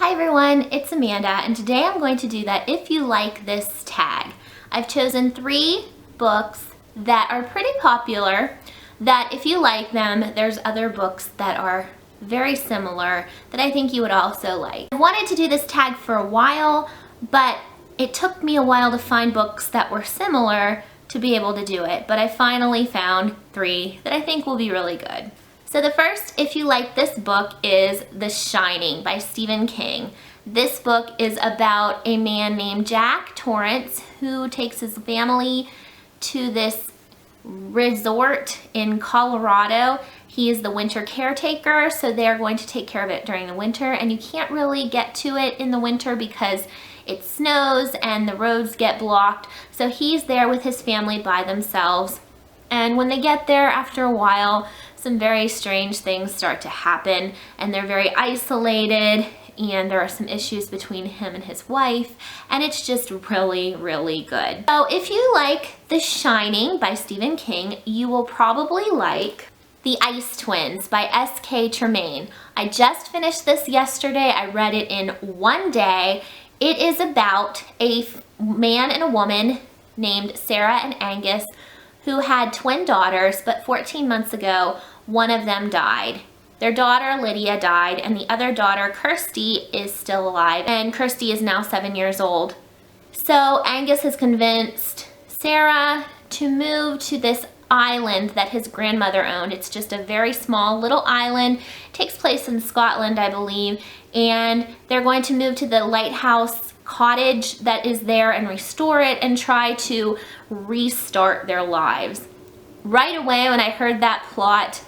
Hi everyone, it's Amanda, and today I'm going to do that if you like this tag. I've chosen 3 books that are pretty popular, that if you like them, there's other books that are very similar that I think you would also like. I wanted to do this tag for a while, but it took me a while to find books that were similar to be able to do it, but I finally found 3 that I think will be really good. So the first, if you like this book, is The Shining by Stephen King. This book is about a man named Jack Torrance who takes his family to this resort in Colorado. He is the winter caretaker, so they're going to take care of it during the winter, and you can't really get to it in the winter because it snows and the roads get blocked. So he's there with his family by themselves. And when they get there, after a while, some very strange things start to happen, and they're very isolated, and there are some issues between him and his wife, and it's just really, really good. So if you like The Shining by Stephen King, you will probably like The Ice Twins by S.K. Tremaine. I just finished this yesterday. I read it in one day. It is about a man and a woman named Sarah and Angus who had twin daughters, but 14 months ago, one of them died. Their daughter, Lydia, died, and the other daughter, Kirsty, is still alive, and Kirsty is now 7 years old. So Angus has convinced Sarah to move to this island that his grandmother owned. It's just a very small little island. It takes place in Scotland, I believe, and they're going to move to the lighthouse cottage that is there and restore it and try to restart their lives. Right away when I heard that plot,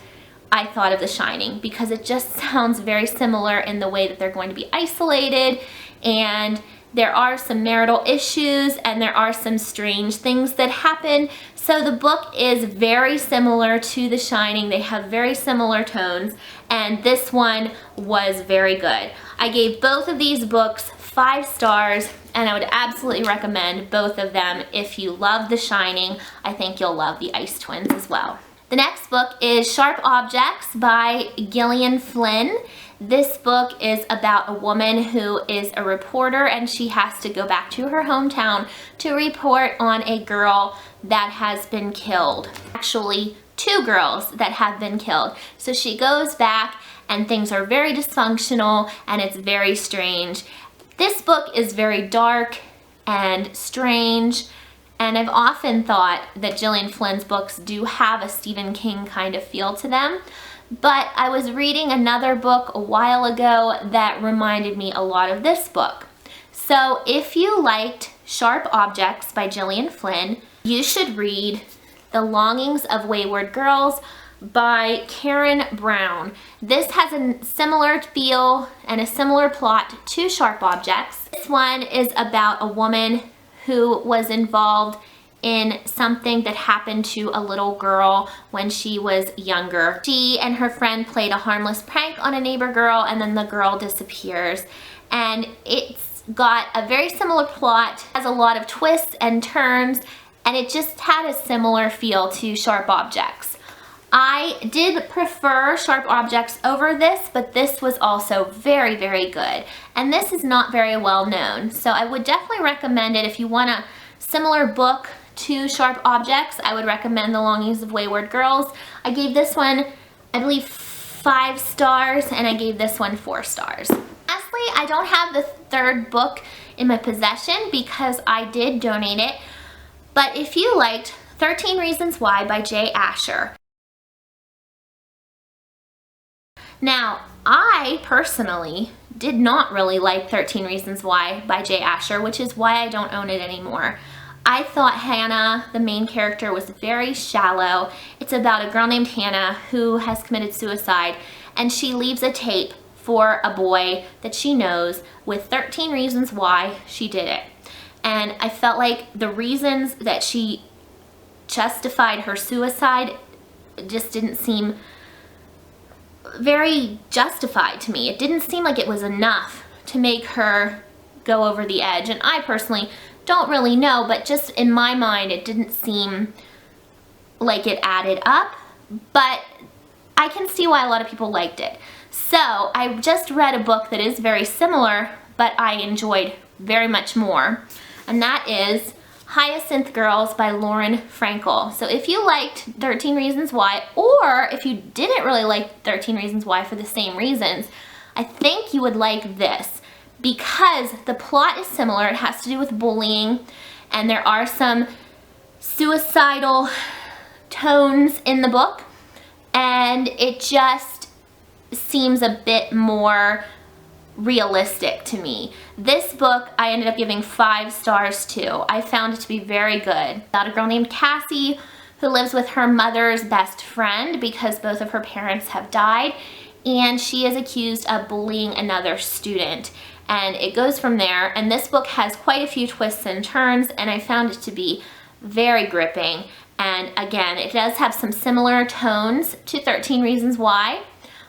I thought of The Shining because it just sounds very similar in the way that they're going to be isolated, and there are some marital issues and there are some strange things that happen. So the book is very similar to The Shining. They have very similar tones, and this one was very good. I gave both of these books 5 stars, and I would absolutely recommend both of them. If you love The Shining, I think you'll love The Ice Twins as well. The next book is Sharp Objects by Gillian Flynn. This book is about a woman who is a reporter, and she has to go back to her hometown to report on a girl that has been killed. Actually, 2 girls that have been killed. So she goes back and things are very dysfunctional and it's very strange. This book is very dark and strange, and I've often thought that Gillian Flynn's books do have a Stephen King kind of feel to them. But I was reading another book a while ago that reminded me a lot of this book. So if you liked Sharp Objects by Gillian Flynn, you should read The Longings of Wayward Girls by Karen Brown. This has a similar feel and a similar plot to Sharp Objects. This one is about a woman who was involved in something that happened to a little girl when she was younger. She and her friend played a harmless prank on a neighbor girl, and then the girl disappears. And it's got a very similar plot, has a lot of twists and turns, and it just had a similar feel to Sharp Objects. I did prefer Sharp Objects over this, but this was also very, very good. And this is not very well known, so I would definitely recommend it if you want a similar book to Sharp Objects. I would recommend The Longings of Wayward Girls. I gave this one, I believe, 5 stars, and I gave this one 4 stars. Lastly, I don't have the 3rd book in my possession because I did donate it, but if you liked 13 Reasons Why by Jay Asher. Now, I personally did not really like 13 Reasons Why by Jay Asher, which is why I don't own it anymore. I thought Hannah, the main character, was very shallow. It's about a girl named Hannah who has committed suicide, and she leaves a tape for a boy that she knows with 13 reasons why she did it. And I felt like the reasons that she justified her suicide just didn't seem very justified to me. It didn't seem like it was enough to make her go over the edge, and I personally don't really know, but just in my mind it didn't seem like it added up, but I can see why a lot of people liked it. So I just read a book that is very similar, but I enjoyed very much more, and that is Hyacinth Girls by Lauren Frankel. So if you liked 13 Reasons Why, or if you didn't really like 13 Reasons Why for the same reasons, I think you would like this because the plot is similar. It has to do with bullying, and there are some suicidal tones in the book, and it just seems a bit more realistic to me. This book I ended up giving 5 stars to. I found it to be very good. About a girl named Cassie who lives with her mother's best friend because both of her parents have died, and she is accused of bullying another student, and it goes from there. And this book has quite a few twists and turns, and I found it to be very gripping. And again, it does have some similar tones to 13 Reasons Why,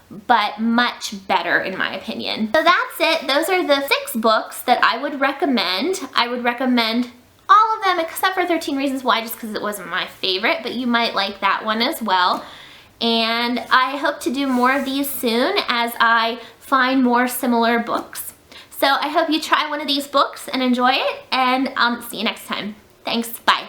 but much better in my opinion. So that's it. Those are the 6 books that I would recommend. I would recommend all of them except for 13 Reasons Why, just because it wasn't my favorite, but you might like that one as well. And I hope to do more of these soon as I find more similar books. So I hope you try one of these books and enjoy it, and I'll see you next time. Thanks, bye.